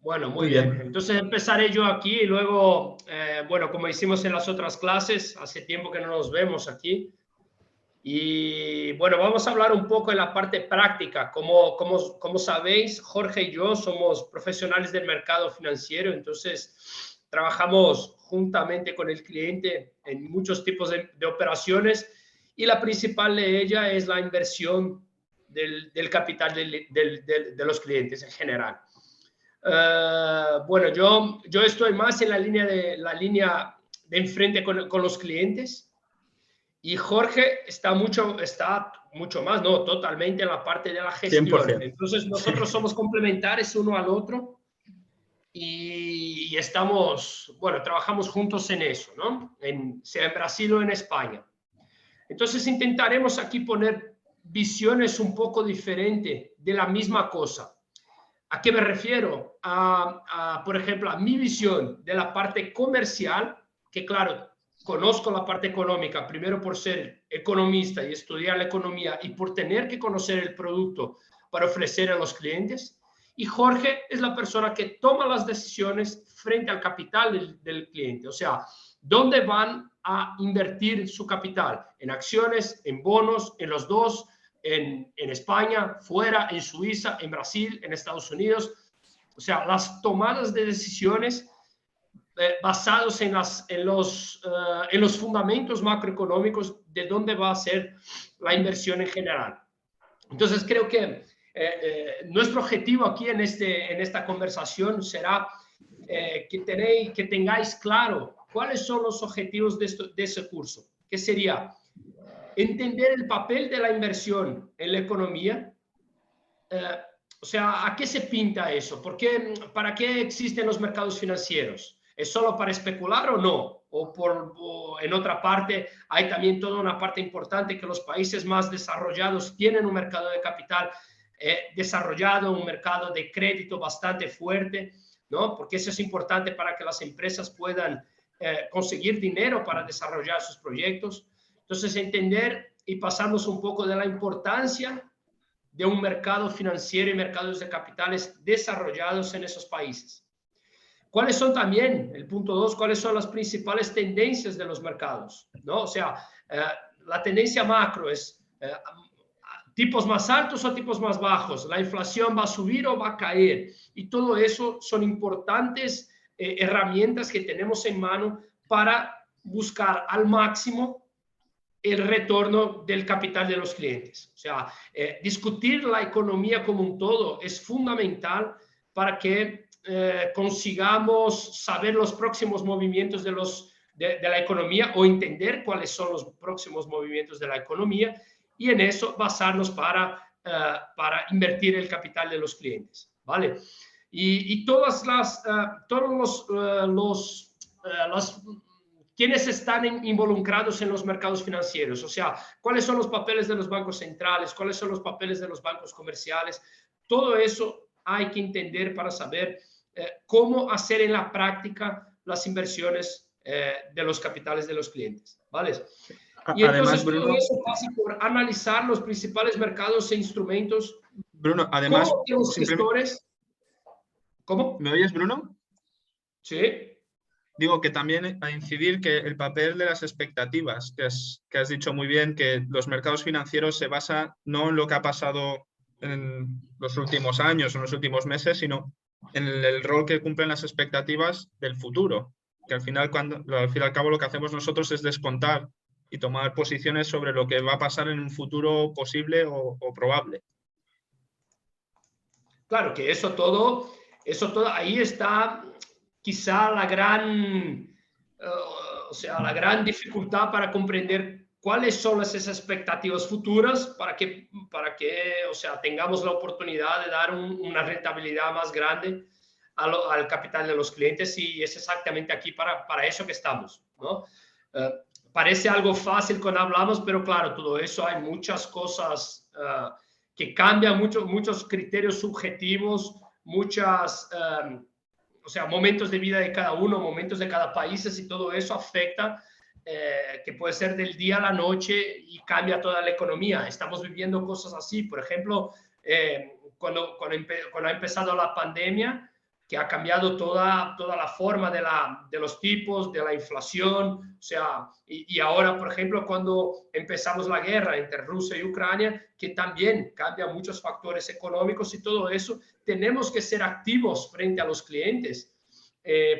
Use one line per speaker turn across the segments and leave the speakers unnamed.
Bueno,
Muy
muy bien.
bien.
Entonces empezaré yo aquí y luego, bueno, como hicimos en las otras clases, hace tiempo que no nos vemos aquí. Y bueno, vamos a hablar un poco en la parte práctica. Como sabéis, Jorge y yo somos profesionales del mercado financiero, entonces trabajamos juntamente con el cliente en muchos tipos de operaciones y la principal de ella es la inversión del capital de los clientes en general. Bueno, yo estoy más en la línea de enfrente con los clientes y Jorge está mucho más, no, totalmente en la parte de la gestión.
100%.
Entonces
Sí.
nosotros somos complementarios uno al otro y estamos, bueno, trabajamos juntos en eso, ¿no? Sea en Brasil o en España. Entonces intentaremos aquí poner visiones un poco diferentes de la misma cosa. ¿A qué me refiero? Por ejemplo, a mi visión de la parte comercial, que claro, conozco la parte económica, primero por ser economista y estudiar la economía y por tener que conocer el producto para ofrecer a los clientes. Y Jorge es la persona que toma las decisiones frente al capital del cliente. O sea, ¿dónde van a invertir su capital? ¿En acciones, en bonos, en los dos? En España, fuera, en Suiza, en Brasil, en Estados Unidos. O sea, las tomadas de decisiones basados en los fundamentos macroeconómicos de dónde va a ser la inversión en general. Entonces, creo que nuestro objetivo aquí en esta conversación será que tengáis claro cuáles son los objetivos de ese curso, que sería entender el papel de la inversión en la economía. O sea, ¿a qué se pinta eso? ¿Para qué existen los mercados financieros? ¿Es solo para especular o no? O en otra parte hay también toda una parte importante que los países más desarrollados tienen un mercado de capital desarrollado, un mercado de crédito bastante fuerte, ¿no? Porque eso es importante para que las empresas puedan conseguir dinero para desarrollar sus proyectos. Entonces, entender y pasarnos un poco de la importancia de un mercado financiero y mercados de capitales desarrollados en esos países. ¿Cuáles son también, el punto 2, cuáles son las principales tendencias de los mercados? ¿No? O sea, la tendencia macro es tipos más altos o tipos más bajos, la inflación va a subir o va a caer, y todo eso son importantes herramientas que tenemos en mano para buscar al máximo el retorno del capital de los clientes. O sea, discutir la economía como un todo es fundamental para que consigamos saber los próximos movimientos de la economía o entender cuáles son los próximos movimientos de la economía y en eso basarnos para invertir el capital de los clientes, ¿vale? Y todos los ¿quiénes están involucrados en los mercados financieros? O sea, ¿cuáles son los papeles de los bancos centrales? ¿Cuáles son los papeles de los bancos comerciales? Todo eso hay que entender para saber cómo hacer en la práctica las inversiones de los capitales de los clientes, ¿vale? Y
Además,
entonces todo
Bruno,
eso pasa por analizar los principales mercados e instrumentos.
además,
¿Cómo que los
simplemente,
gestores? ¿Cómo?
¿me oyes, Bruno?
Sí.
Digo que también a incidir que el papel de las expectativas, que has dicho muy bien, que los mercados financieros se basan no en lo que ha pasado en los últimos años o en los últimos meses, sino en el rol que cumplen las expectativas del futuro, que al fin y al cabo lo que hacemos nosotros es descontar y tomar posiciones sobre lo que va a pasar en un futuro posible o probable.
Claro que eso todo, ahí está quizá o sea, la gran dificultad para comprender cuáles son esas expectativas futuras para que o sea, tengamos la oportunidad de dar una rentabilidad más grande al capital de los clientes y es exactamente aquí para eso que estamos, ¿no? Parece algo fácil cuando hablamos, pero claro, todo eso hay muchas cosas que cambian, muchos criterios subjetivos, o sea, momentos de vida de cada uno, momentos de cada país, y todo eso afecta, que puede ser del día a la noche y cambia toda la economía. Estamos viviendo cosas así, por ejemplo, cuando ha empezado la pandemia, que ha cambiado toda la forma de los tipos, de la inflación. O sea, y ahora, por ejemplo, cuando empezamos la guerra entre Rusia y Ucrania, que también cambia muchos factores económicos y todo eso, tenemos que ser activos frente a los clientes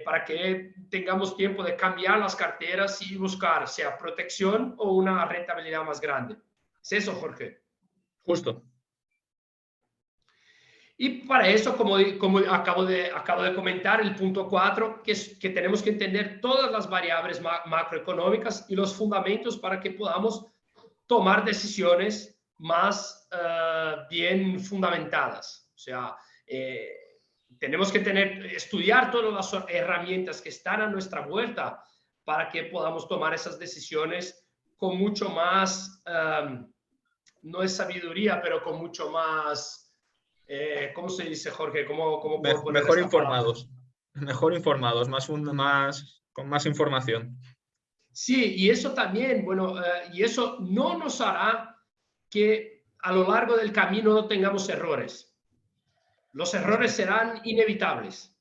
para que tengamos tiempo de cambiar las carteras y buscar sea protección o una rentabilidad más grande. ¿Es eso, Jorge?
Justo.
Y para eso, como acabo de comentar, el punto 4, que es que tenemos que entender todas las variables macroeconómicas y los fundamentos para que podamos tomar decisiones más bien fundamentadas. O sea, tenemos que estudiar todas las herramientas que están a nuestra vuelta para que podamos tomar esas decisiones con mucho más, no es sabiduría, pero con mucho más... ¿cómo se dice, Jorge? ¿Cómo puedo poner
mejor
esta
informados,
palabra?
mejor informados, con más información.
Sí, y eso también, bueno, y eso no nos hará que a lo largo del camino no tengamos errores. Los errores serán inevitables.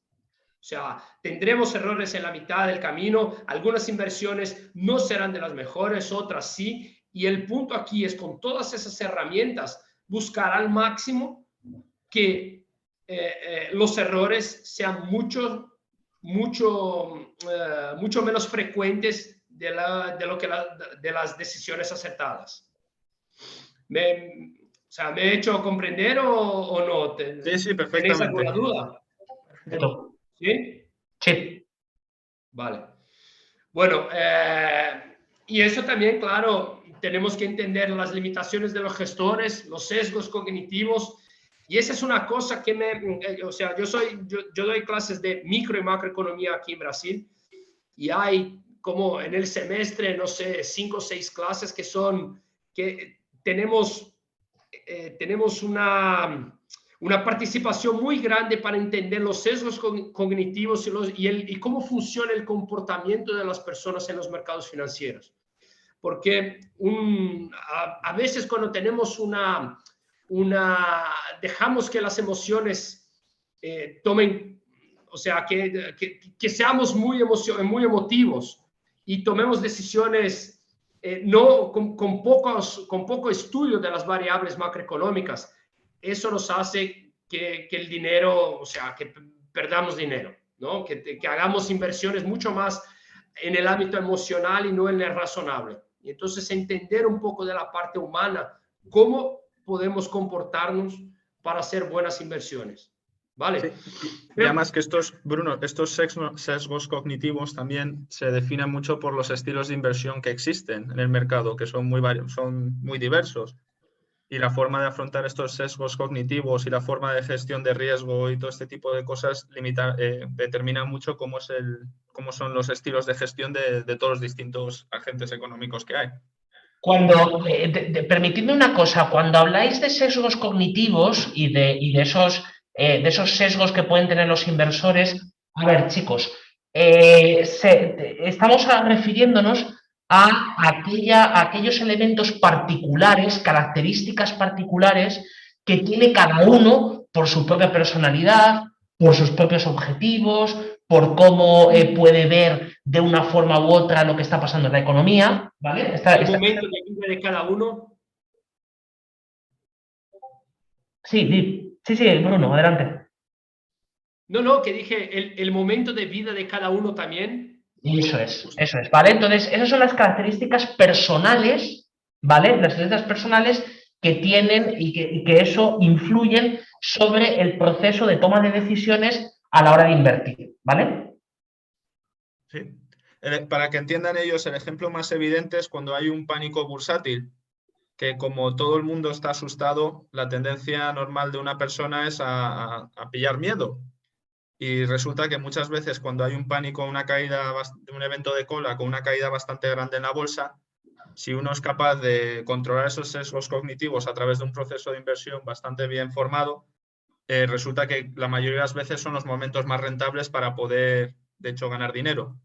O sea, tendremos errores en la mitad del camino, algunas inversiones no serán de las mejores, otras sí, y el punto aquí es con todas esas herramientas buscar al máximo que los errores sean mucho menos frecuentes de las decisiones acertadas. ¿Me he hecho comprender o no?
Sí,
¿Tenéis alguna
perfectamente.
duda? ¿Sí?
Sí.
Vale. Bueno, y eso también, claro, tenemos que entender las limitaciones de los gestores, los sesgos cognitivos. Y esa es una cosa que o sea, yo doy clases de micro y macroeconomía aquí en Brasil y hay como en el semestre, no sé, 5 o 6 clases que tenemos una participación muy grande para entender los sesgos cognitivos y cómo funciona el comportamiento de las personas en los mercados financieros. Porque a veces cuando tenemos dejamos que las emociones tomen, o sea, que seamos muy emotivos y tomemos decisiones no con poco estudio de las variables macroeconómicas. Eso nos hace que el dinero, o sea, que perdamos dinero, ¿no? Que hagamos inversiones mucho más en el ámbito emocional y no en el razonable. Y entonces entender un poco de la parte humana, cómo podemos comportarnos para hacer buenas inversiones. ¿Vale?
Sí. Y además que Bruno, estos sesgos cognitivos también se definen mucho por los estilos de inversión que existen en el mercado, que son muy diversos. Y la forma de afrontar estos sesgos cognitivos y la forma de gestión de riesgo y todo este tipo de cosas determina mucho cómo son los estilos de gestión de todos los distintos agentes económicos que hay.
Permitidme una cosa, cuando habláis de sesgos cognitivos y de esos sesgos que pueden tener los inversores, a ver, chicos, estamos refiriéndonos a aquellos elementos particulares, características particulares que tiene cada uno por su propia personalidad, por sus propios objetivos, por cómo puede ver de una forma u otra lo que está pasando en la economía, ¿vale?
El momento de vida de cada uno.
Sí, Bruno, adelante.
No, que dije el momento de vida de cada uno también.
Eso es, ¿vale? Entonces, esas son las características personales, ¿vale? Las características personales que tienen y que eso influyen sobre el proceso de toma de decisiones a la hora de invertir, ¿vale?
Sí. Para que entiendan ellos, el ejemplo más evidente es cuando hay un pánico bursátil, que como todo el mundo está asustado, la tendencia normal de una persona es a pillar miedo. Y resulta que muchas veces cuando hay un pánico, una caída, un evento de cola con una caída bastante grande en la bolsa, si uno es capaz de controlar esos sesgos cognitivos a través de un proceso de inversión bastante bien formado, resulta que la mayoría de las veces son los momentos más rentables para poder, de hecho, ganar dinero.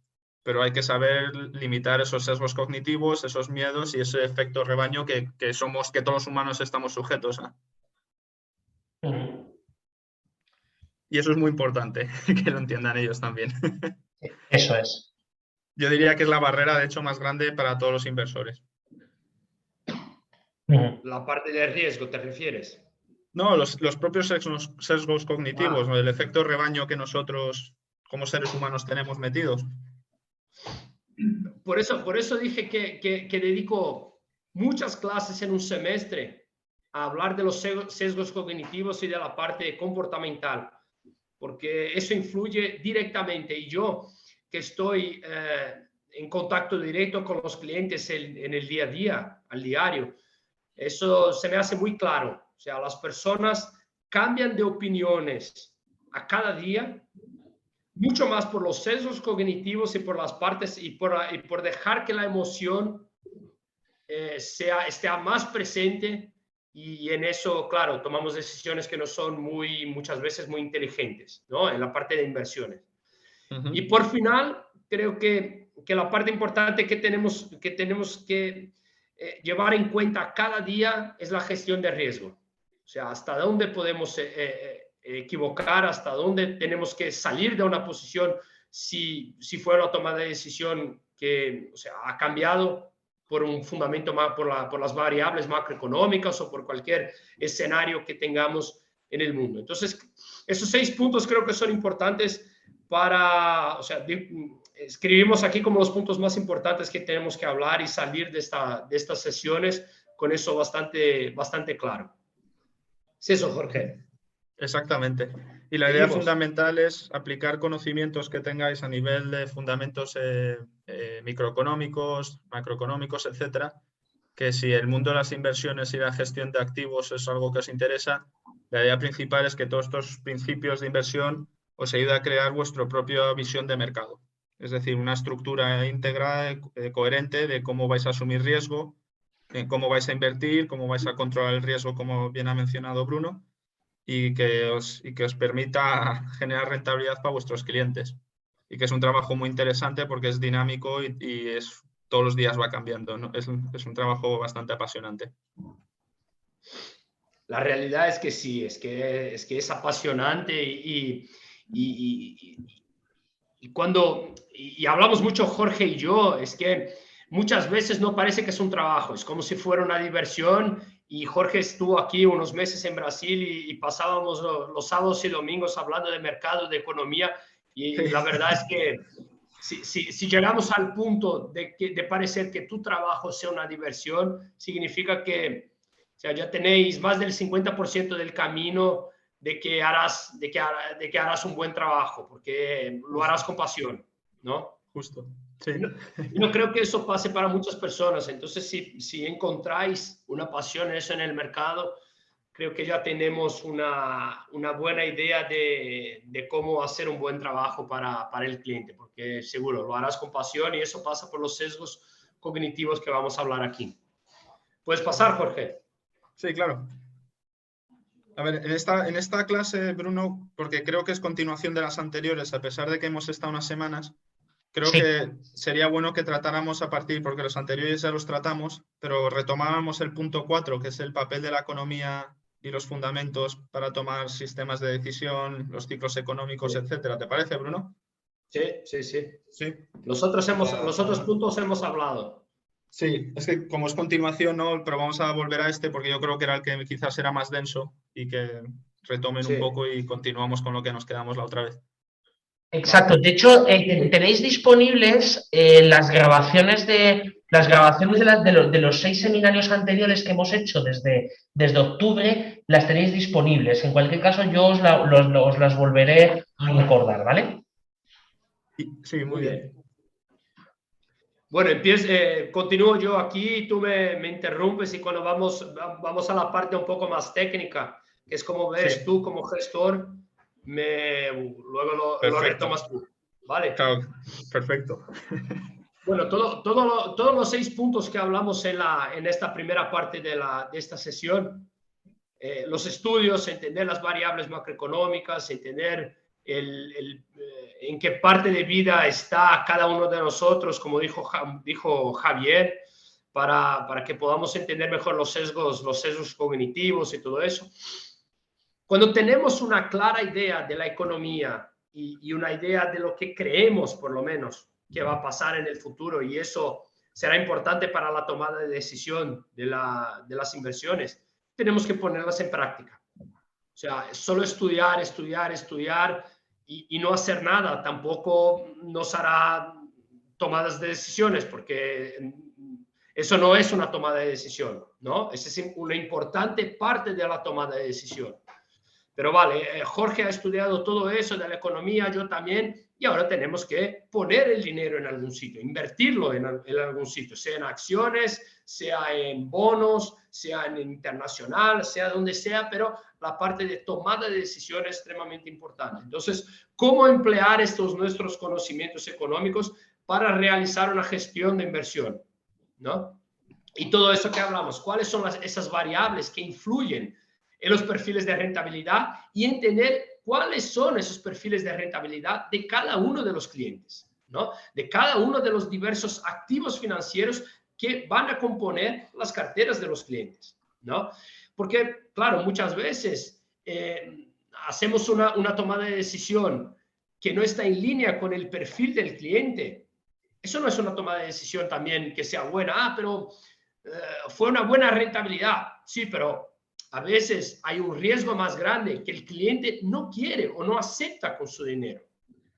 Pero hay que saber limitar esos sesgos cognitivos, esos miedos y ese efecto rebaño que todos los humanos estamos sujetos a. Y eso es muy importante, que lo entiendan ellos también.
Eso es.
Yo diría que es la barrera, de hecho, más grande para todos los inversores.
La parte de riesgo, ¿te refieres?
No, los propios sesgos cognitivos, ¿no? El efecto rebaño que nosotros como seres humanos tenemos metidos.
Por eso dije que dedico muchas clases en un semestre a hablar de los sesgos cognitivos y de la parte comportamental, porque eso influye directamente. Y yo, que estoy en contacto directo con los clientes en el día a día, al diario, eso se me hace muy claro. O sea, las personas cambian de opiniones a cada día, mucho más por los sesgos cognitivos y por las partes y por dejar que la emoción esté más presente, y en eso, claro, tomamos decisiones que no son muchas veces muy inteligentes, ¿no? En la parte de inversiones. Y por final, creo que la parte importante que tenemos que llevar en cuenta cada día es la gestión de riesgo. O sea, hasta dónde podemos equivocar, hasta dónde tenemos que salir de una posición si fuera una toma de decisión que, o sea, ha cambiado por un fundamento más, por las variables macroeconómicas o por cualquier escenario que tengamos en el mundo. Entonces, esos 6 puntos creo que son importantes para, o sea, escribimos aquí como los puntos más importantes que tenemos que hablar y salir de estas sesiones con eso bastante claro. ¿Es eso, Jorge?
Exactamente. Y la idea fundamental es aplicar conocimientos que tengáis a nivel de fundamentos microeconómicos, macroeconómicos, etcétera, que si el mundo de las inversiones y la gestión de activos es algo que os interesa, la idea principal es que todos estos principios de inversión os ayude a crear vuestra propia visión de mercado. Es decir, una estructura íntegra, coherente de cómo vais a asumir riesgo, cómo vais a invertir, cómo vais a controlar el riesgo, como bien ha mencionado Bruno, y que os permita generar rentabilidad para vuestros clientes. Y que es un trabajo muy interesante porque es dinámico y todos los días va cambiando, ¿no? Es un trabajo bastante apasionante.
La realidad es que sí, es que es apasionante y cuando hablamos mucho Jorge y yo, es que muchas veces no parece que es un trabajo, es como si fuera una diversión. Y Jorge estuvo aquí unos meses en Brasil y pasábamos los sábados y domingos hablando de mercado, de economía, y la verdad es que si llegamos al punto de parecer que tu trabajo sea una diversión, significa que, o sea, ya tenéis más del 50% del camino de que harás un buen trabajo, porque lo harás con pasión, ¿no?
Justo. Sí.
No creo que eso pase para muchas personas. Entonces, si encontráis una pasión en eso en el mercado, creo que ya tenemos una buena idea de cómo hacer un buen trabajo para el cliente, porque seguro lo harás con pasión y eso pasa por los sesgos cognitivos que vamos a hablar aquí. ¿Puedes pasar, Jorge?
Sí, claro. A ver, en esta clase, Bruno, porque creo que es continuación de las anteriores, a pesar de que hemos estado unas semanas, creo que sería bueno que tratáramos a partir, porque los anteriores ya los tratamos, pero retomáramos el punto 4, que es el papel de la economía y los fundamentos para tomar sistemas de decisión, los ciclos económicos, etcétera. ¿Te parece, Bruno?
Sí. Los otros puntos hemos hablado.
Sí, es que como es continuación, ¿no? Pero vamos a volver a este porque yo creo que era el que quizás era más denso y que retomen un poco y continuamos con lo que nos quedamos la otra vez.
Exacto. De hecho, tenéis disponibles las grabaciones de los 6 seminarios anteriores que hemos hecho desde octubre, las tenéis disponibles. En cualquier caso, yo os las volveré a recordar, ¿vale?
Sí, muy bien.
Bueno, continúo yo aquí y tú me interrumpes, y cuando vamos a la parte un poco más técnica, que es como ves tú como gestor, luego lo retomas tú, ¿vale?
Claro, perfecto.
Bueno, todos los 6 puntos que hablamos en esta primera parte de esta sesión, los estudios, entender las variables macroeconómicas, entender en qué parte de vida está cada uno de nosotros, como dijo Javier, para que podamos entender mejor los sesgos cognitivos y todo eso. Cuando tenemos una clara idea de la economía y una idea de lo que creemos, por lo menos, que va a pasar en el futuro, y eso será importante para la tomada de decisión de las inversiones, tenemos que ponerlas en práctica. O sea, solo estudiar, estudiar, estudiar y no hacer nada tampoco nos hará tomadas de decisiones, porque eso no es una toma de decisión, ¿no? Esa es una importante parte de la toma de decisión. Pero vale, Jorge ha estudiado todo eso de la economía, yo también, y ahora tenemos que poner el dinero en algún sitio, invertirlo en algún sitio, sea en acciones, sea en bonos, sea en internacional, sea donde sea, pero la parte de tomada de decisiones es extremadamente importante. Entonces, ¿cómo emplear estos nuestros conocimientos económicos para realizar una gestión de inversión, ¿no? Y todo eso que hablamos, ¿cuáles son esas variables que influyen en los perfiles de rentabilidad y entender cuáles son esos perfiles de rentabilidad de cada uno de los clientes, ¿no? De cada uno de los diversos activos financieros que van a componer las carteras de los clientes, ¿no? Porque, claro, muchas veces hacemos una tomada de decisión que no está en línea con el perfil del cliente. Eso no es una toma de decisión también que sea buena. Pero fue una buena rentabilidad. Sí, pero a veces hay un riesgo más grande que el cliente no quiere o no acepta con su dinero,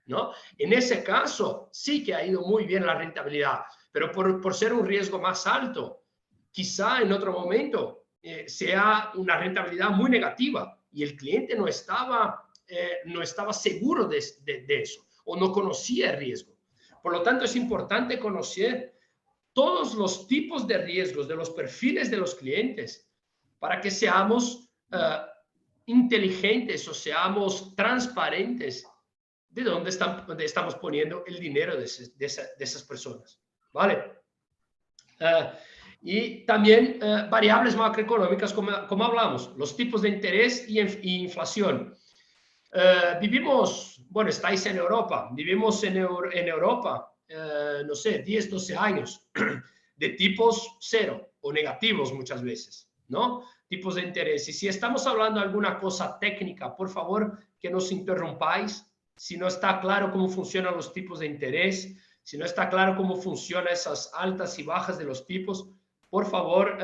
¿no? En ese caso, sí que ha ido muy bien la rentabilidad, pero por ser un riesgo más alto, quizá en otro momento sea una rentabilidad muy negativa y el cliente no estaba seguro de eso o no conocía el riesgo. Por lo tanto, es importante conocer todos los tipos de riesgos de los perfiles de los clientes para que seamos inteligentes o seamos transparentes de dónde estamos poniendo el dinero de esas personas, ¿vale? Y también variables macroeconómicas, como hablamos, los tipos de interés y inflación. Vivimos, bueno, estáis en Europa, vivimos en Europa, no sé, 10, 12 años de tipos cero o negativos muchas veces, ¿no? Tipos de interés. Y si estamos hablando de alguna cosa técnica, por favor, que nos interrumpáis. Si no está claro cómo funcionan los tipos de interés, si no está claro cómo funcionan esas altas y bajas de los tipos, por favor,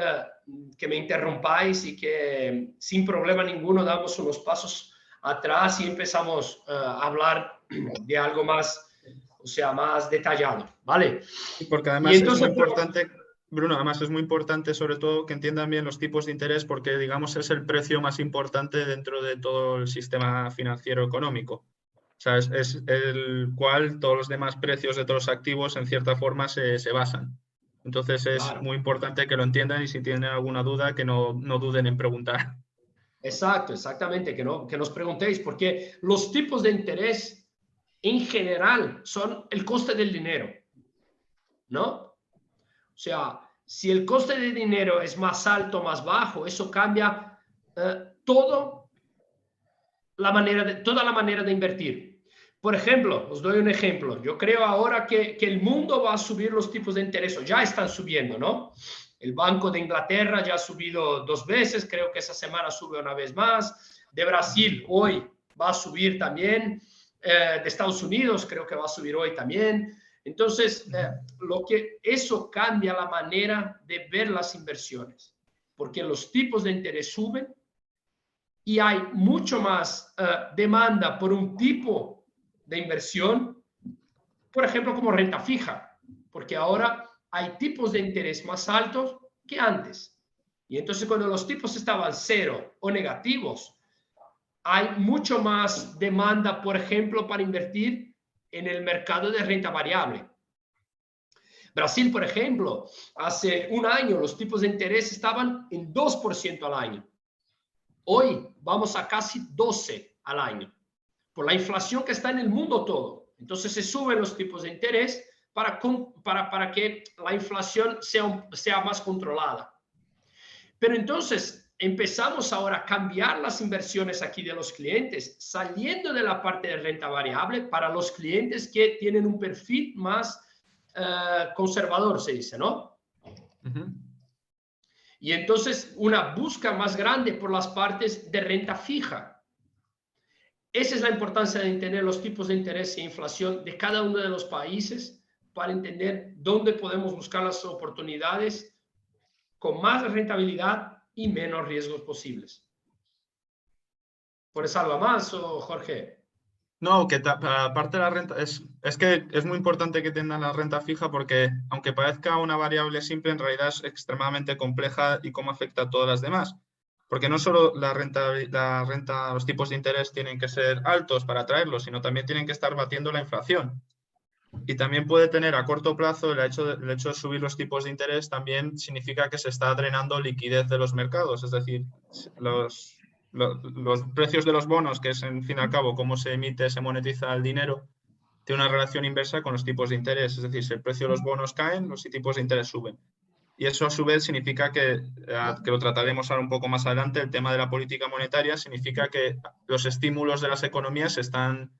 que me interrumpáis y que sin problema ninguno damos unos pasos atrás y empezamos a hablar de algo más, o sea, más detallado, ¿vale?
Porque además entonces, es muy importante, Bruno, además es muy importante sobre todo que entiendan bien los tipos de interés porque, digamos, es el precio más importante dentro de todo el sistema financiero económico. O sea, es el cual todos los demás precios de todos los activos en cierta forma se basan. Entonces es muy importante que lo entiendan y si tienen alguna duda que no duden en preguntar.
Exacto, exactamente, que nos preguntéis, porque los tipos de interés en general son el coste del dinero, ¿no? O sea, si el coste del dinero es más alto o más bajo, eso cambia toda la manera de invertir. Por ejemplo, os doy un ejemplo. Yo creo ahora que el mundo va a subir los tipos de interés, o ya están subiendo, ¿no? El Banco de Inglaterra ya ha subido 2 veces, creo que esa semana sube una vez más. De Brasil hoy va a subir también. De Estados Unidos creo que va a subir hoy también. Entonces, eso cambia la manera de ver las inversiones, porque los tipos de interés suben y hay mucho más demanda por un tipo de inversión, por ejemplo, como renta fija, porque ahora hay tipos de interés más altos que antes. Y entonces cuando los tipos estaban cero o negativos, hay mucho más demanda, por ejemplo, para invertir en el mercado de renta variable. Brasil, por ejemplo, hace un año los tipos de interés estaban en 2% al año. Hoy vamos a casi 12 al año, por la inflación que está en el mundo todo. Entonces se suben los tipos de interés para que la inflación sea más controlada. Pero entonces empezamos ahora a cambiar las inversiones aquí de los clientes, saliendo de la parte de renta variable para los clientes que tienen un perfil más conservador, se dice, ¿no? Y entonces una búsqueda más grande por las partes de renta fija. esa es la importancia de entender los tipos de interés e inflación de cada uno de los países para entender dónde podemos buscar las oportunidades con más rentabilidad y menos riesgos posibles. ¿Puedes algo más, o Jorge?
No, que aparte de la renta, es que es muy importante que tengan la renta fija porque, aunque parezca una variable simple, en realidad es extremadamente compleja y cómo afecta a todas las demás. Porque no solo la renta, los tipos de interés tienen que ser altos para atraerlos, sino también tienen que estar batiendo la inflación. Y también puede tener a corto plazo el hecho de subir los tipos de interés también significa que se está drenando liquidez de los mercados, es decir, los precios de los bonos, que es en fin y al cabo cómo se emite, se monetiza el dinero, tiene una relación inversa con los tipos de interés. Es decir, si el precio de los bonos caen, los tipos de interés suben. Y eso a su vez significa que lo trataremos ahora un poco más adelante, el tema de la política monetaria, significa que los estímulos de las economías se están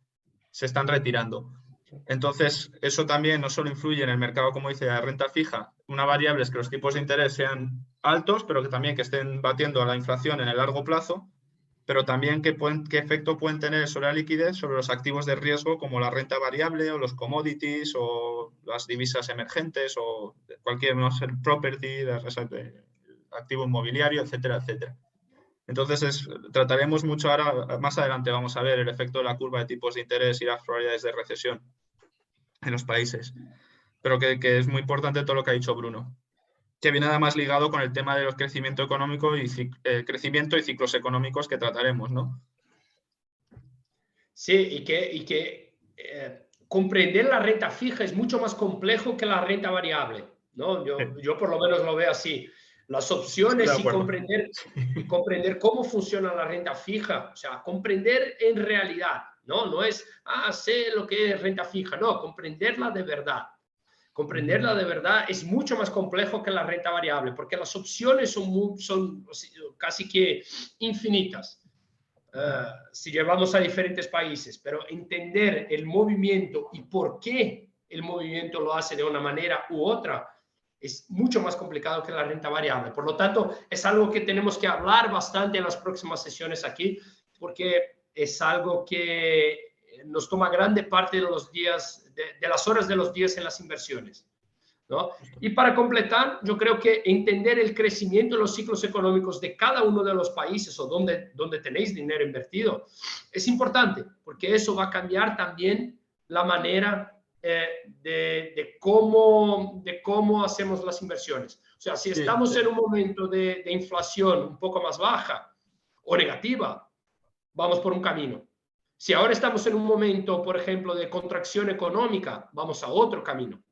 retirando. Entonces, eso también no solo influye en el mercado, como dice, la renta fija. Una variable es que los tipos de interés sean altos, pero que también que estén batiendo a la inflación en el largo plazo, pero también qué efecto pueden tener sobre la liquidez, sobre los activos de riesgo como la renta variable o los commodities o las divisas emergentes o cualquier, no sé, property, el activo inmobiliario, etcétera, etcétera. Entonces, trataremos mucho ahora, más adelante vamos a ver el efecto de la curva de tipos de interés y las probabilidades de recesión en los países. Pero que es muy importante todo lo que ha dicho Bruno, que viene además ligado con el tema de los crecimiento económico y crecimiento y ciclos económicos que trataremos, ¿no?
Sí, y que comprender la renta fija es mucho más complejo que la renta variable, ¿no? Yo por lo menos lo veo así. Las opciones y comprender cómo funciona la renta fija, o sea, comprender en realidad, ¿no? No es, sé lo que es renta fija, no, comprenderla de verdad. Comprenderla de verdad es mucho más complejo que la renta variable, porque las opciones son casi que infinitas. Si llevamos a diferentes países, pero entender el movimiento y por qué el movimiento lo hace de una manera u otra es mucho más complicado que la renta variable. Por lo tanto, es algo que tenemos que hablar bastante en las próximas sesiones aquí, porque es algo que nos toma grande parte de los días, de las horas de los días en las inversiones, ¿no? Y para completar, yo creo que entender el crecimiento de los ciclos económicos de cada uno de los países o donde tenéis dinero invertido es importante, porque eso va a cambiar también la manera de cómo hacemos las inversiones. O sea, si estamos en un momento de inflación un poco más baja o negativa, vamos por un camino. Si ahora estamos en un momento, por ejemplo, de contracción económica, vamos a otro camino,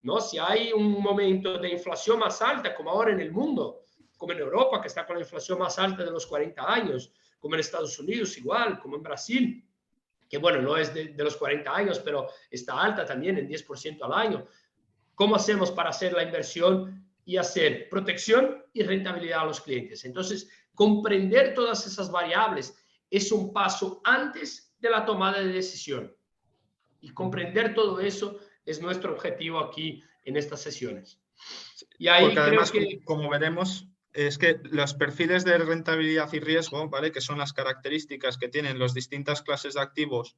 ¿no? Si hay un momento de inflación más alta, como ahora en el mundo, como en Europa, que está con la inflación más alta de los 40 años, como en Estados Unidos igual, como en Brasil, que bueno, no es de los 40 años, pero está alta también en 10% al año. ¿Cómo hacemos para hacer la inversión y hacer protección y rentabilidad a los clientes? Entonces, comprender todas esas variables es un paso antes de la tomada de decisión. Y comprender todo eso es nuestro objetivo aquí en estas sesiones. Y ahí
porque además,
creo que,
como veremos, es que los perfiles de rentabilidad y riesgo, ¿vale?, que son las características que tienen las distintas clases de activos,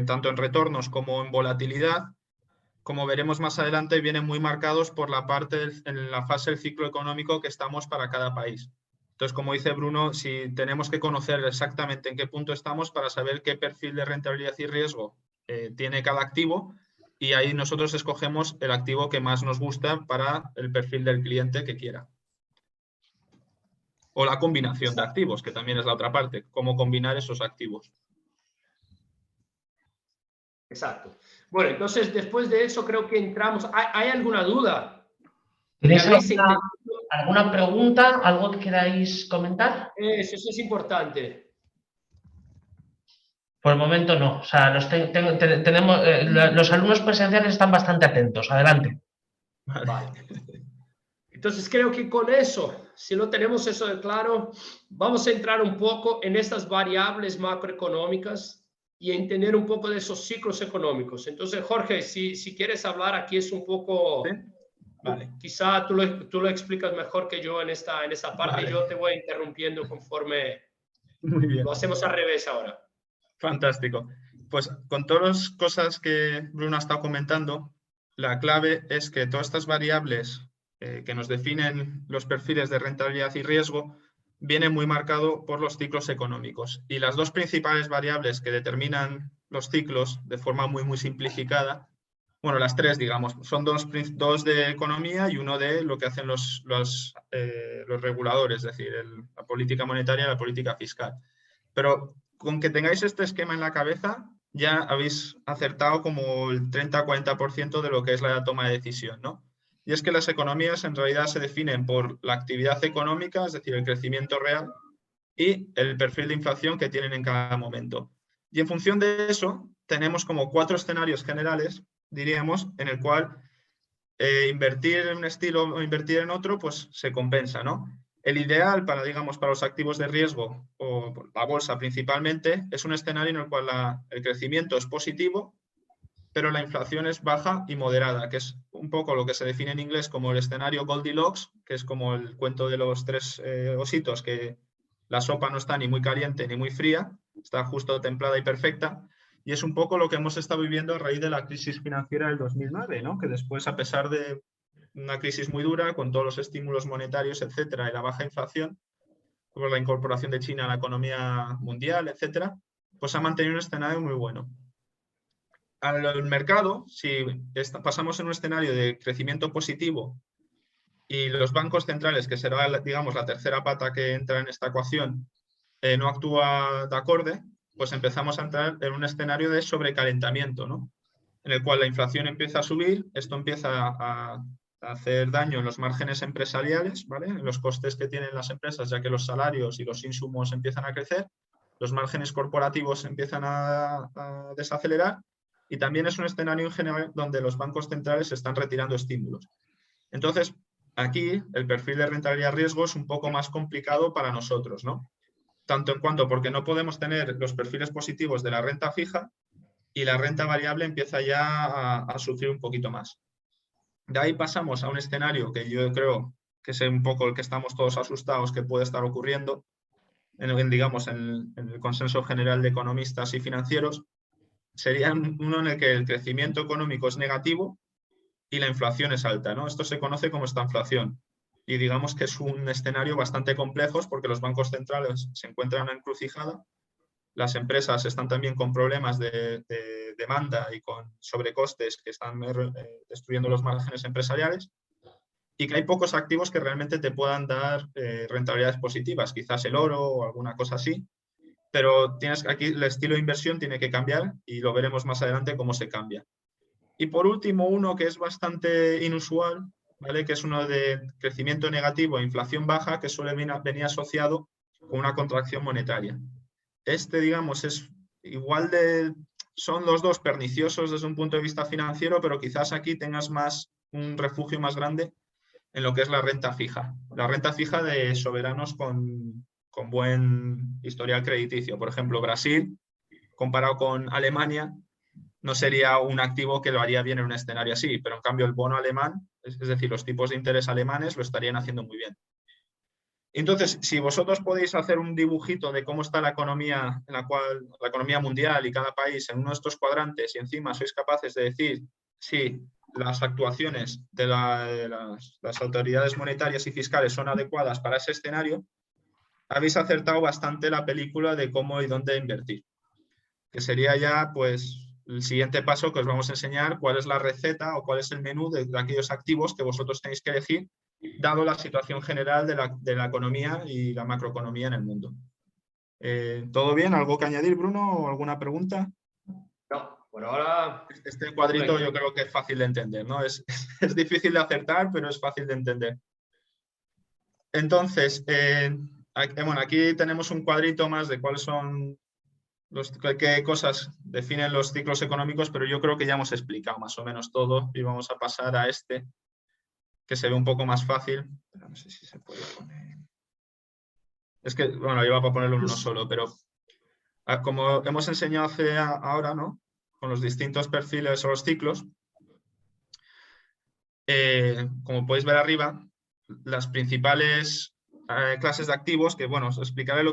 tanto en retornos como en volatilidad, como veremos más adelante, vienen muy marcados por la parte en la fase del ciclo económico que estamos para cada país. Entonces, como dice Bruno, si tenemos que conocer exactamente en qué punto estamos para saber qué perfil de rentabilidad y riesgo tiene cada activo, y ahí nosotros escogemos el activo que más nos gusta para el perfil del cliente que quiera. O la combinación de activos, que también es la otra parte, cómo combinar esos activos.
Exacto. Bueno, entonces después de eso creo que entramos. ¿Hay alguna duda?
¿Tenéis alguna pregunta? ¿Algo que queráis comentar?
Eso es importante.
Por el momento no. O sea, los alumnos presenciales están bastante atentos. Adelante.
Vale. Entonces creo que con eso, si lo tenemos eso de claro, vamos a entrar un poco en estas variables macroeconómicas y entender un poco de esos ciclos económicos. Entonces, Jorge, si quieres hablar aquí es un poco...
¿Sí? Vale.
Quizá tú lo explicas mejor que yo en esta parte.
Vale.
Yo te voy interrumpiendo conforme
Muy bien.
lo hacemos al revés ahora.
Fantástico. Pues con todas las cosas que Bruno ha estado comentando, la clave es que todas estas variables que nos definen los perfiles de rentabilidad y riesgo vienen muy marcado por los ciclos económicos. Y las dos principales variables que determinan los ciclos de forma muy simplificada, bueno, las tres, digamos, son dos de economía y uno de lo que hacen los reguladores, es decir, la política monetaria y la política fiscal. Pero con que tengáis este esquema en la cabeza, ya habéis acertado como el 30-40% de lo que es la toma de decisión, ¿no? Y es que las economías en realidad se definen por la actividad económica, es decir, el crecimiento real, y el perfil de inflación que tienen en cada momento. Y en función de eso, tenemos como 4 escenarios generales, diríamos, en el cual invertir en un estilo o invertir en otro, pues se compensa, ¿no? El ideal para, digamos, para los activos de riesgo o la bolsa principalmente es un escenario en el cual el crecimiento es positivo, pero la inflación es baja y moderada, que es un poco lo que se define en inglés como el escenario Goldilocks, que es como el cuento de los 3 ositos, que la sopa no está ni muy caliente ni muy fría, está justo templada y perfecta. Y es un poco lo que hemos estado viviendo a raíz de la crisis financiera del 2009, ¿no? Que después, a pesar de una crisis muy dura, con todos los estímulos monetarios, etcétera, y la baja inflación, por la incorporación de China a la economía mundial, etcétera, pues ha mantenido un escenario muy bueno. Al mercado, si pasamos en un escenario de crecimiento positivo y los bancos centrales, que será, digamos, la tercera pata que entra en esta ecuación, no actúa de acorde, pues empezamos a entrar en un escenario de sobrecalentamiento, ¿no? En el cual la inflación empieza a subir, esto empieza a hacer daño en los márgenes empresariales, ¿vale? En los costes que tienen las empresas, ya que los salarios y los insumos empiezan a crecer, los márgenes corporativos empiezan a desacelerar, y también es un escenario en general donde los bancos centrales están retirando estímulos. Entonces, aquí el perfil de rentabilidad-riesgo es un poco más complicado para nosotros, ¿no? Tanto en cuanto porque no podemos tener los perfiles positivos de la renta fija y la renta variable empieza ya a sufrir un poquito más. De ahí pasamos a un escenario que yo creo que es un poco el que estamos todos asustados que puede estar ocurriendo, digamos, en el consenso general de economistas y financieros. Sería uno en el que el crecimiento económico es negativo y la inflación es alta, ¿no? Esto se conoce como estanflación. Y digamos que es un escenario bastante complejo porque los bancos centrales se encuentran en una encrucijada, las empresas están también con problemas de demanda y con sobrecostes que están destruyendo los márgenes empresariales, y que hay pocos activos que realmente te puedan dar rentabilidades positivas, quizás el oro o alguna cosa así, pero aquí el estilo de inversión tiene que cambiar y lo veremos más adelante cómo se cambia. Y por último, uno que es bastante inusual, ¿vale? Que es uno de crecimiento negativo e inflación baja, que suele venir asociado con una contracción monetaria. Digamos, es igual son los dos perniciosos desde un punto de vista financiero, pero quizás aquí tengas un refugio más grande en lo que es la renta fija. La renta fija de soberanos con buen historial crediticio. Por ejemplo, Brasil, comparado con Alemania, no sería un activo que lo haría bien en un escenario así, pero en cambio el bono alemán, es decir, los tipos de interés alemanes lo estarían haciendo muy bien. Entonces, si vosotros podéis hacer un dibujito de cómo está la economía, la economía mundial y cada país en uno de estos cuadrantes, y encima sois capaces de decir si las actuaciones de las autoridades monetarias y fiscales son adecuadas para ese escenario, habéis acertado bastante la película de cómo y dónde invertir. Que sería ya, pues, el siguiente paso que os vamos a enseñar cuál es la receta o cuál es el menú de aquellos activos que vosotros tenéis que elegir, dado la situación general de la economía y la macroeconomía en el mundo. ¿Todo bien? ¿Algo que añadir, Bruno? ¿O alguna pregunta?
No, por ahora...
Este cuadrito yo creo que es fácil de entender, ¿no? Es difícil de acertar, pero es fácil de entender. Entonces, bueno, aquí tenemos un cuadrito más de cuáles son qué cosas definen los ciclos económicos, pero yo creo que ya hemos explicado más o menos todo y vamos a pasar a este, que se ve un poco más fácil. Pero no sé si se puede poner. Es que, bueno, iba para ponerlo en uno solo, pero como hemos enseñado ahora, ¿no? Con los distintos perfiles o los ciclos, como podéis ver arriba, las principales clases de activos, que bueno, os explicaré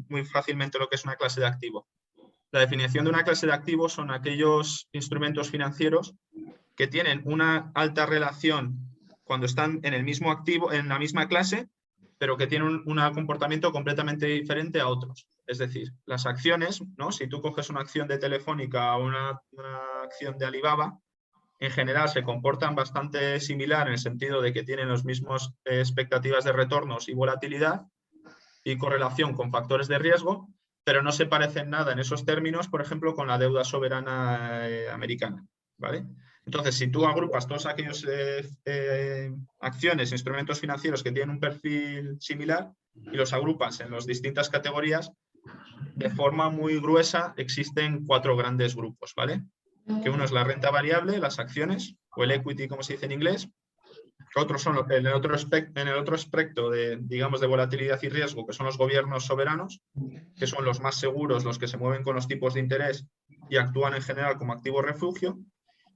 muy fácilmente lo que es una clase de activo. La definición de una clase de activos son aquellos instrumentos financieros que tienen una alta relación cuando están en el mismo activo, en la misma clase, pero que tienen un comportamiento completamente diferente a otros. Es decir, las acciones, ¿no? Si tú coges una acción de Telefónica o una acción de Alibaba, en general se comportan bastante similar en el sentido de que tienen las mismas expectativas de retornos y volatilidad y correlación con factores de riesgo, pero no se parecen nada en esos términos, por ejemplo, con la deuda soberana americana, ¿vale? Entonces, si tú agrupas todos aquellos acciones, instrumentos financieros que tienen un perfil similar y los agrupas en las distintas categorías, de forma muy gruesa existen 4 grandes grupos, ¿vale? Que uno es la renta variable, las acciones, o el equity, como se dice en inglés. Otros son en el otro aspecto de, digamos, de volatilidad y riesgo, que son los gobiernos soberanos, que son los más seguros, los que se mueven con los tipos de interés y actúan en general como activo refugio.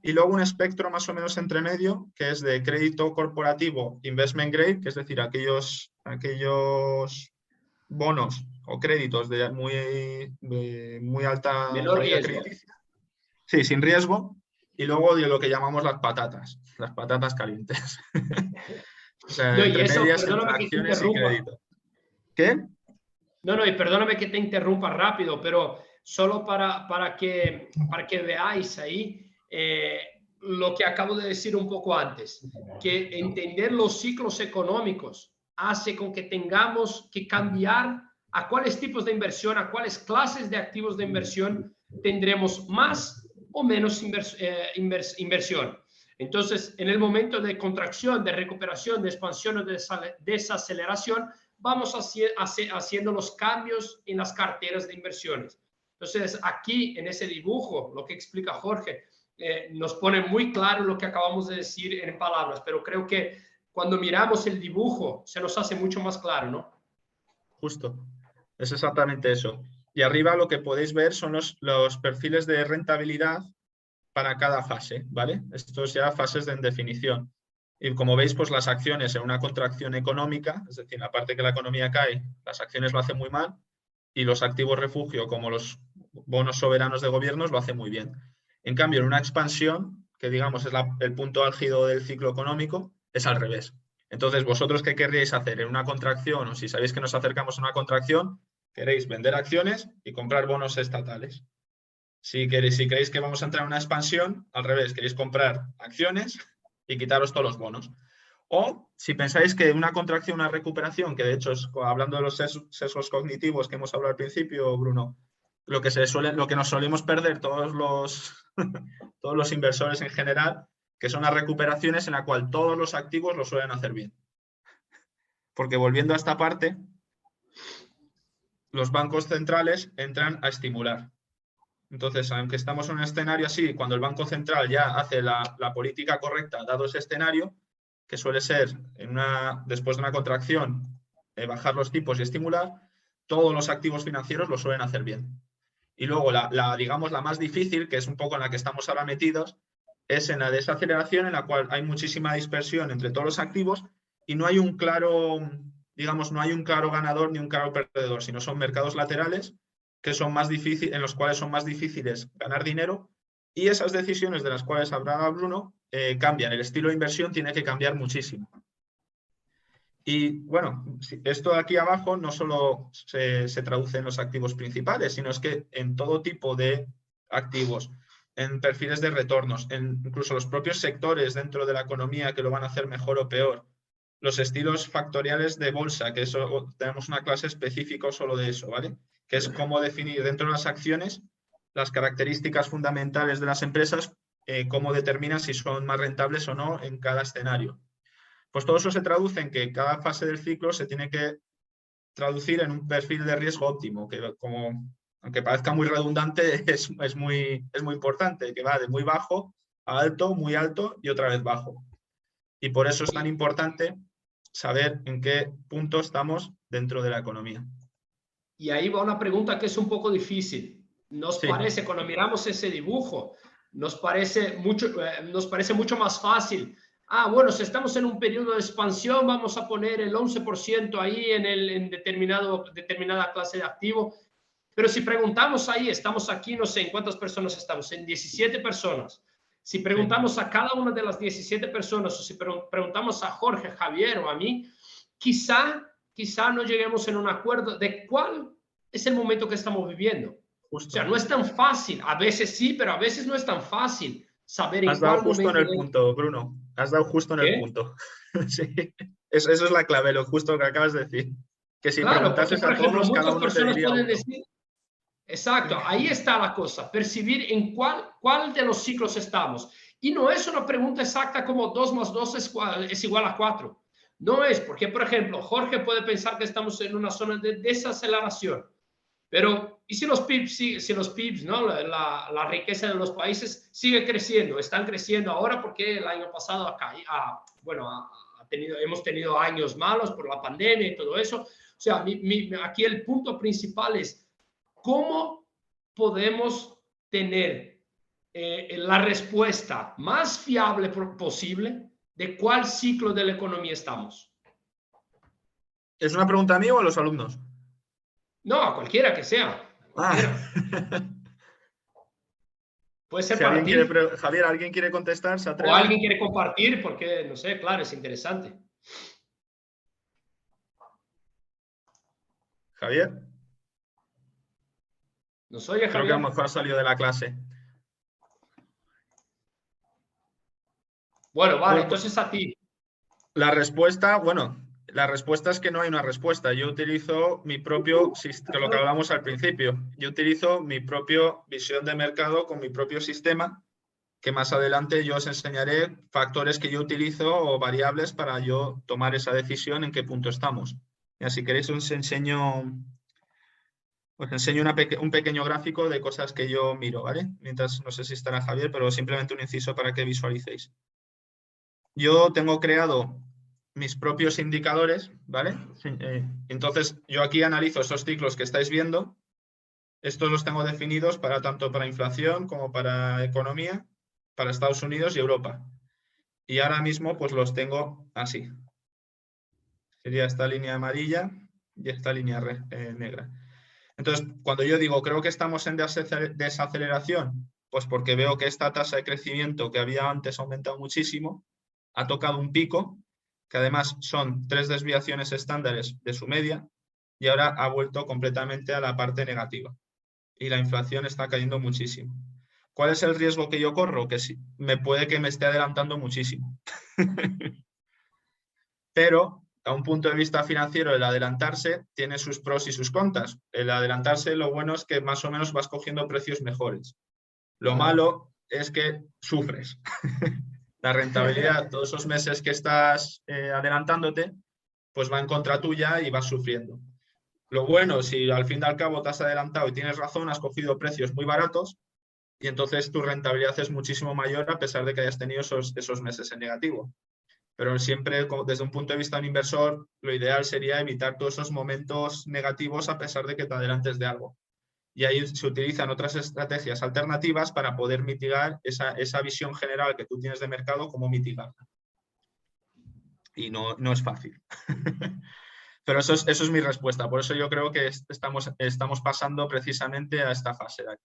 Y luego un espectro más o menos entre medio, que es de crédito corporativo investment grade, que es decir, aquellos bonos o créditos de muy alta
Menor
calidad
riesgo.
crediticia. Sí, sin riesgo. Y luego de lo que llamamos las patatas calientes. O sea,
No, y
entre
eso,
medias entre
perdóname que te
acciones y
interrumpa.
crédito. ¿Qué?
No, y perdóname que te interrumpa rápido, pero solo para que veáis ahí lo que acabo de decir un poco antes, que entender los ciclos económicos hace con que tengamos que cambiar a cuáles tipos de inversión, a cuáles clases de activos de inversión tendremos más o menos inversión. Entonces, en el momento de contracción, de recuperación, de expansión o de desaceleración, vamos haciendo los cambios en las carteras de inversiones. Entonces, aquí en ese dibujo, lo que explica Jorge, nos pone muy claro lo que acabamos de decir en palabras, pero creo que cuando miramos el dibujo se nos hace mucho más claro, ¿no?
Justo, es exactamente eso. Y arriba lo que podéis ver son los perfiles de rentabilidad para cada fase, ¿vale? Estos ya fases de definición. Y como veis, pues las acciones en una contracción económica, es decir, la parte que la economía cae, las acciones lo hacen muy mal, y los activos refugio, como los bonos soberanos de gobiernos, lo hacen muy bien. En cambio, en una expansión, que digamos es el punto álgido del ciclo económico, es al revés. Entonces, ¿vosotros qué querríais hacer? En una contracción, o si sabéis que nos acercamos a una contracción, queréis vender acciones y comprar bonos estatales. Si creéis que vamos a entrar en una expansión, al revés, queréis comprar acciones y quitaros todos los bonos. O si pensáis que una contracción, una recuperación, que de hecho es, hablando de los sesgos cognitivos que hemos hablado al principio, Bruno, lo que nos solemos perder todos los inversores en general, que son las recuperaciones en la cual todos los activos lo suelen hacer bien. Porque volviendo a esta parte, los bancos centrales entran a estimular. Entonces, aunque estamos en un escenario así, cuando el Banco Central ya hace la política correcta, dado ese escenario, que suele ser después de una contracción, bajar los tipos y estimular, todos los activos financieros lo suelen hacer bien. Y luego, digamos, la más difícil, que es un poco en la que estamos ahora metidos, es en la desaceleración, en la cual hay muchísima dispersión entre todos los activos y no hay un claro, digamos, no hay un claro ganador ni un claro perdedor, sino son mercados laterales que son más difíciles, en los cuales son más difíciles ganar dinero, y esas decisiones de las cuales hablaba Bruno cambian. El estilo de inversión tiene que cambiar muchísimo. Y bueno, esto de aquí abajo no solo se traduce en los activos principales, sino es que en todo tipo de activos, en perfiles de retornos, en incluso los propios sectores dentro de la economía que lo van a hacer mejor o peor, los estilos factoriales de bolsa, que eso tenemos una clase específica solo de eso, ¿vale? Que es cómo definir dentro de las acciones las características fundamentales de las empresas, cómo determinan si son más rentables o no en cada escenario. Pues todo eso se traduce en que cada fase del ciclo se tiene que traducir en un perfil de riesgo óptimo, que como, aunque parezca muy redundante, es muy importante, que va de muy bajo a alto, muy alto y otra vez bajo. Y por eso es tan importante saber en qué punto estamos dentro de la economía.
Y ahí va una pregunta que es un poco difícil. Nos parece, cuando miramos ese dibujo, nos parece mucho más fácil. Bueno, si estamos en un periodo de expansión, vamos a poner el 11% ahí en determinada clase de activo. Pero si preguntamos ahí, estamos aquí, no sé en cuántas personas estamos, en 17 personas. Si preguntamos a cada una de las 17 personas, o si preguntamos a Jorge, Javier o a mí, quizá no lleguemos en un acuerdo de cuál es el momento que estamos viviendo.
Justo.
O sea, no es tan fácil. A veces sí, pero a veces no es tan fácil saber en
Has dado
cuál
justo
momento.
en el punto, Bruno. Has dado justo en el
¿Qué?
punto. Sí. Eso es la clave, lo justo que acabas de decir. Que si
Claro, porque,
preguntases
por
a
ejemplo,
todos, cada
muchas
uno te
personas
diría
pueden
uno.
decir, exacto, ahí está la cosa, percibir en cuál de los ciclos estamos. Y no es una pregunta exacta como 2 más 2 es igual a 4. No es, porque, por ejemplo, Jorge puede pensar que estamos en una zona de desaceleración. Pero, ¿y si los PIBs, ¿no? La riqueza de los países sigue creciendo? Están creciendo ahora porque el año pasado hemos tenido años malos por la pandemia y todo eso. O sea, aquí el punto principal es cómo podemos tener la respuesta más fiable posible de cuál ciclo de la economía estamos.
¿Es una pregunta a mí o a los alumnos?
No, a cualquiera que sea. Cualquiera. Puede ser
Si
para ti.
Javier, ¿alguien quiere contestar? ¿Se
O
atreve?
alguien quiere compartir porque, no sé, claro, es interesante.
Javier.
¿Nos oye, Javier?
Creo que a lo mejor ha salido de la clase.
Bueno, vale, entonces a ti.
La respuesta es que no hay una respuesta. Yo utilizo mi propio, lo que hablamos al principio, yo utilizo mi propia visión de mercado con mi propio sistema, que más adelante yo os enseñaré factores que yo utilizo o variables para yo tomar esa decisión en qué punto estamos. Y si queréis os enseño un pequeño gráfico de cosas que yo miro, ¿vale? Mientras, no sé si estará Javier, pero simplemente un inciso para que visualicéis. Yo tengo creado mis propios indicadores, ¿vale? Entonces, yo aquí analizo esos ciclos que estáis viendo. Estos los tengo definidos tanto para inflación como para economía, para Estados Unidos y Europa. Y ahora mismo, pues los tengo así. Sería esta línea amarilla y esta línea negra. Entonces, cuando yo digo, creo que estamos en desaceleración, pues porque veo que esta tasa de crecimiento que había antes ha aumentado muchísimo, ha tocado un pico, que además son 3 desviaciones estándares de su media, y ahora ha vuelto completamente a la parte negativa. Y la inflación está cayendo muchísimo. ¿Cuál es el riesgo que yo corro? Que puede que me esté adelantando muchísimo. Pero, a un punto de vista financiero, el adelantarse tiene sus pros y sus contras. El adelantarse, lo bueno es que más o menos vas cogiendo precios mejores. Lo malo es que sufres. La rentabilidad, todos esos meses que estás adelantándote, pues va en contra tuya y vas sufriendo. Lo bueno, si al fin y al cabo te has adelantado y tienes razón, has cogido precios muy baratos y entonces tu rentabilidad es muchísimo mayor a pesar de que hayas tenido esos meses en negativo. Pero siempre, desde un punto de vista de un inversor, lo ideal sería evitar todos esos momentos negativos a pesar de que te adelantes de algo. Y ahí se utilizan otras estrategias alternativas para poder mitigar esa visión general que tú tienes de mercado, cómo mitigarla. Y no es fácil. Pero eso es mi respuesta. Por eso yo creo que estamos pasando precisamente a esta fase de aquí.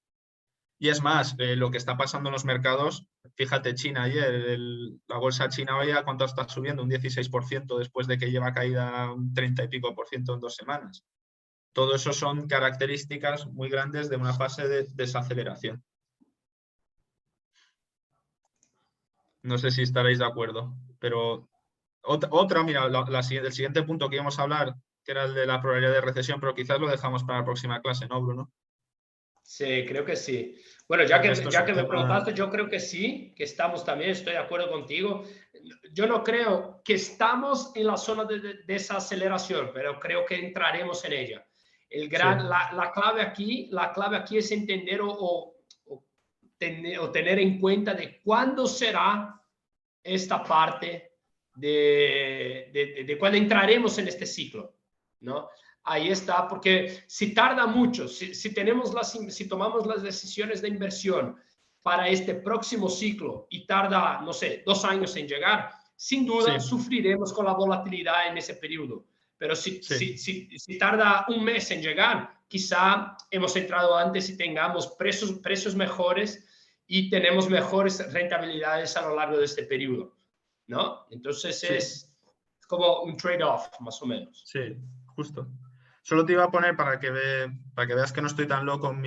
Y es más, lo que está pasando en los mercados, fíjate, China ayer, la bolsa china hoy, ¿a cuánto está subiendo? Un 16% después de que lleva caída un 30 y pico por ciento en 2 semanas. Todo eso son características muy grandes de una fase de desaceleración. No sé si estaréis de acuerdo, pero mira, el siguiente punto que íbamos a hablar, que era el de la probabilidad de recesión, pero quizás lo dejamos para la próxima clase, ¿no, Bruno?
Sí, creo que sí. Bueno, ya que me preguntaste, yo creo que sí, que estamos también, estoy de acuerdo contigo. Yo no creo que estamos en la zona de desaceleración, pero creo que entraremos en ella. La clave aquí es entender o tener en cuenta de cuándo será esta parte de cuándo entraremos en este ciclo, ¿no? Ahí está, porque si tarda mucho, si tomamos las decisiones de inversión para este próximo ciclo y tarda, no sé, 2 años en llegar, sin duda sufriremos con la volatilidad en ese periodo. Pero si
Sí.
tarda un mes en llegar, quizá hemos entrado antes y tengamos precios mejores y tenemos mejores rentabilidades a lo largo de este periodo, ¿no? Entonces
Sí,
es como un trade-off, más o menos.
sí, justo. Solo te iba a poner para que veas que no estoy tan loco en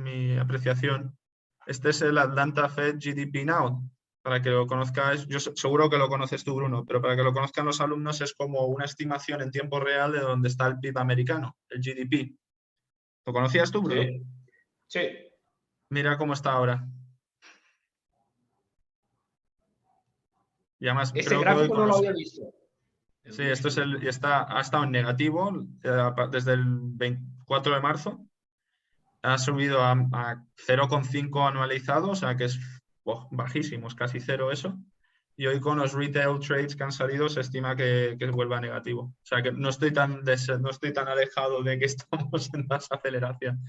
mi apreciación. Este es el Atlanta Fed GDP Now. Para que lo conozcas, yo seguro que lo conoces tú, Bruno, pero para que lo conozcan los alumnos es como una estimación en tiempo real de dónde está el PIB americano, el GDP. ¿Lo conocías tú, Bruno?
Sí, sí.
Mira cómo está ahora. Y además
Ese
creo que hoy
gráfico
con
no lo
los...
había visto.
Sí, esto es ha estado en negativo desde el 24 de marzo. Ha subido a 0,5 anualizado, o sea que es bajísimo, es casi cero eso. Y hoy con los retail trades que han salido se estima que vuelva a negativo. O sea que no estoy tan alejado de que estamos en más aceleración.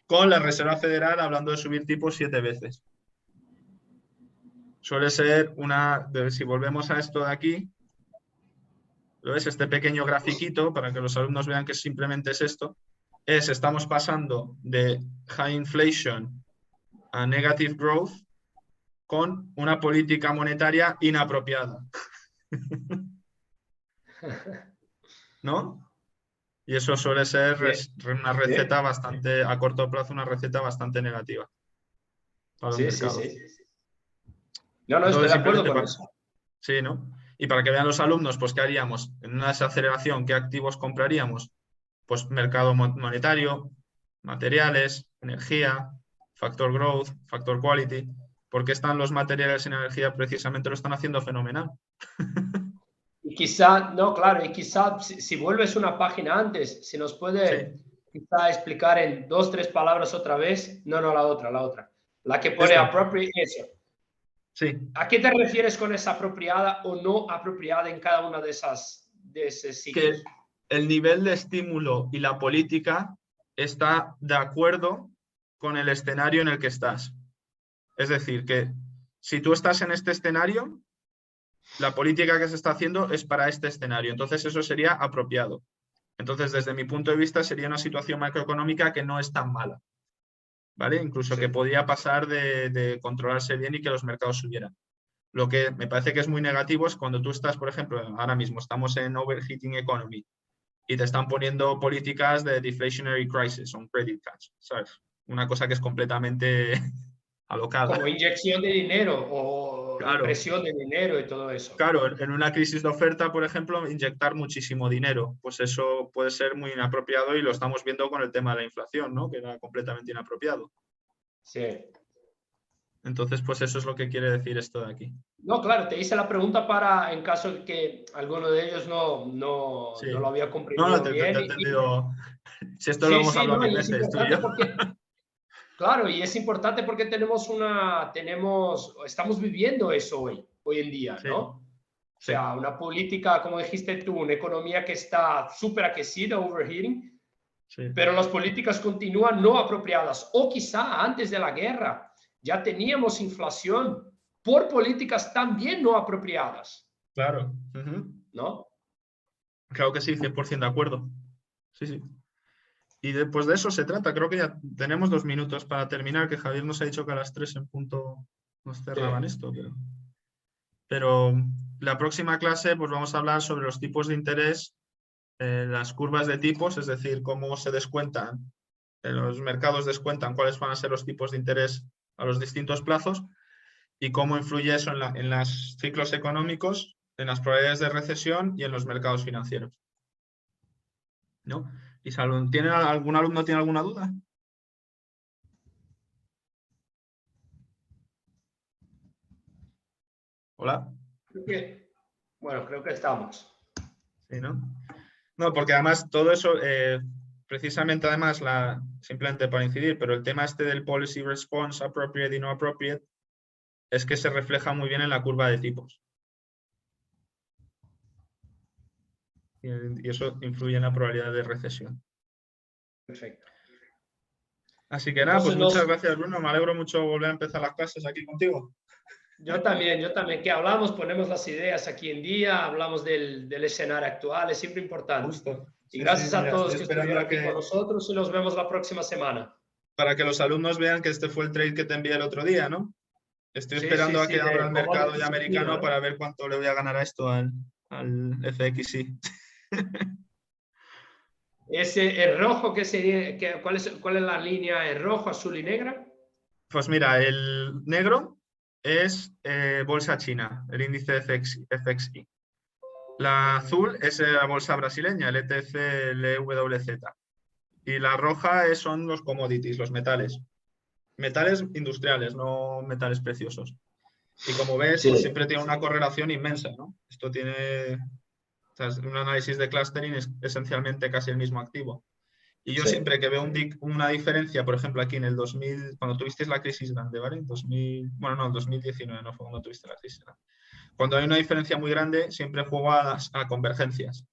Con la Reserva Federal hablando de subir tipos 7 veces. Suele ser si volvemos a esto de aquí, ¿lo ves? Este pequeño grafiquito, para que los alumnos vean que simplemente es esto, estamos pasando de high inflation a negative growth con una política monetaria inapropiada. ¿No? Y eso suele ser una receta bastante, a corto plazo, una receta bastante negativa para los
Sí, sí,
mercados.
sí. No, no, estoy
Entonces,
de acuerdo
simplemente
con eso.
Sí, ¿no? Y para que vean los alumnos, pues, ¿qué haríamos? En una desaceleración, ¿qué activos compraríamos? Pues mercado monetario, materiales, energía, factor growth, factor quality. ¿Por qué están los materiales en energía? Precisamente lo están haciendo fenomenal.
Y quizá, no, claro, y quizá si vuelves una página antes, si nos
Sí,
puede quizá explicar en 2, 3 palabras otra vez. No, no, la otra. La que pone
esto,
appropriate, eso.
sí,
¿A qué te refieres con esa apropiada o no apropiada en cada una de esos
que
sitios?
el nivel de estímulo y la política está de acuerdo con el escenario en el que estás. Es decir, que si tú estás en este escenario, la política que se está haciendo es para este escenario. Entonces, eso sería apropiado. Entonces, desde mi punto de vista, sería una situación macroeconómica que no es tan mala, ¿vale? Incluso que
Sí.
podía pasar de controlarse bien y que los mercados subieran. Lo que me parece que es muy negativo es cuando tú estás, por ejemplo, ahora mismo estamos en overheating economy y te están poniendo políticas de deflationary crisis o credit cuts, ¿sabes? Una cosa que es completamente alocada.
Como inyección de dinero o
Claro,
impresión de dinero y todo eso.
claro, en una crisis de oferta, por ejemplo, inyectar muchísimo dinero, pues eso puede ser muy inapropiado y lo estamos viendo con el tema de la inflación, ¿no? Que era completamente inapropiado.
Sí.
Entonces, pues eso es lo que quiere decir esto de aquí.
No, claro, te hice la pregunta para, en caso de que alguno de ellos no
Sí.
lo había
No, no,
comprendido
te
bien.
he entendido. Si esto lo
Sí,
hemos
sí,
hablado
no,
mil
y es
veces, tú y yo.
importante porque, claro, y es importante porque estamos viviendo eso hoy en día,
Sí,
¿no? O
sí,
sea, una política, como dijiste tú, una economía que está súper aquecida, overheating,
sí.
pero las políticas continúan no apropiadas. O quizá antes de la guerra ya teníamos inflación por políticas también no apropiadas,
Claro. Ujú.
¿no?
Claro que sí, 100% de acuerdo. Sí, sí. Y después de eso se trata. Creo que ya tenemos 2 minutos para terminar, que Javier nos ha dicho que a las 3 en punto nos
Sí,
cerraban esto, pero la próxima clase pues vamos a hablar sobre los tipos de interés, las curvas de tipos, es decir, cómo se descuentan, los mercados descuentan cuáles van a ser los tipos de interés a los distintos plazos y cómo influye eso en los ciclos económicos, en las probabilidades de recesión y en los mercados financieros, ¿no? ¿Y algún alumno tiene alguna duda? Hola.
creo que estamos.
Sí, ¿no? No, porque además todo eso, precisamente además, simplemente para incidir, pero el tema este del policy response, appropriate y no appropriate, es que se refleja muy bien en la curva de tipos. Y eso influye en la probabilidad de recesión.
Perfecto.
Así que nada, pues
Entonces,
muchas gracias, Bruno. Me alegro mucho volver a empezar las clases aquí contigo.
Yo también, que hablamos, ponemos las ideas aquí en día, hablamos del escenario actual, es siempre importante.
Justo.
Y
Sí,
gracias
sí,
a
mira,
todos
estoy
que
esperando
estuvieron aquí con nosotros y nos vemos la próxima semana.
para que los alumnos vean que este fue el trade que te envié el otro día, ¿no? Estoy esperando a que abra
de
el mercado ya
commodities
americano
fino, ¿eh?
para ver cuánto le voy a ganar a esto al FXI.
Ese, el rojo, ¿qué sería? ¿Cuál es la línea? ¿El rojo, azul y negra?
Pues mira, el negro es bolsa china, el índice FXI. La azul es la bolsa brasileña, el ETC LWZ. Y la roja son los commodities, los metales. Metales industriales, no metales preciosos. Y como ves,
Sí.
pues siempre tiene una correlación inmensa, ¿no? Esto tiene, o sea, un análisis de clustering es esencialmente casi el mismo activo. Y yo
Sí.
siempre que veo una diferencia, por ejemplo, aquí en el 2000, cuando tuvisteis la crisis grande, ¿vale? En 2000, bueno, no, en 2019 no fue cuando tuviste la crisis grande. Cuando hay una diferencia muy grande, siempre juego a convergencias.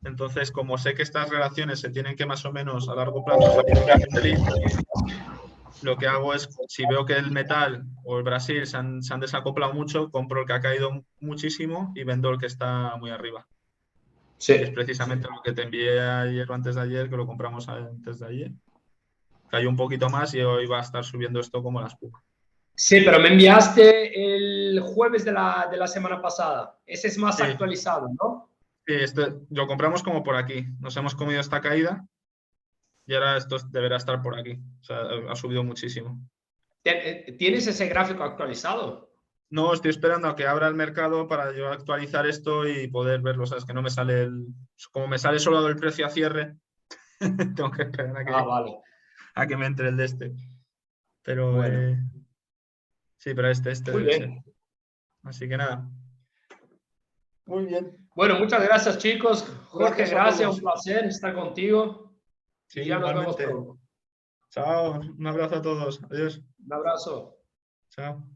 Entonces, como sé que estas relaciones se tienen que más o menos a largo plazo salir a cumplir, lo que hago es, si veo que el metal o el Brasil se han desacoplado mucho, compro el que ha caído muchísimo y vendo el que está muy arriba.
Sí.
Y es precisamente lo que te envié ayer o antes de ayer, que lo compramos antes de ayer. Cayó un poquito más y hoy va a estar subiendo esto como la espuma.
Sí, pero me enviaste el jueves de la semana pasada. Ese es más
Sí.
actualizado, ¿no?
Sí, lo compramos como por aquí. Nos hemos comido esta caída y ahora esto deberá estar por aquí. O sea, ha subido muchísimo.
¿Tienes ese gráfico actualizado?
No, estoy esperando a que abra el mercado para yo actualizar esto y poder verlo. O sea, es que no me sale como me sale solo el precio a cierre, tengo que esperar
Vale.
a que me entre el de este. Pero
Bueno.
sí, pero este
Muy
debe ser.
bien.
Así que nada. Muy bien.
Bueno, muchas gracias, chicos. Jorge,
Gracias a
gracias,
todos.
un placer estar contigo.
Sí,
Y ya nos vemos
igualmente.
pronto.
Chao, un abrazo a todos. Adiós.
Un abrazo.
Chao.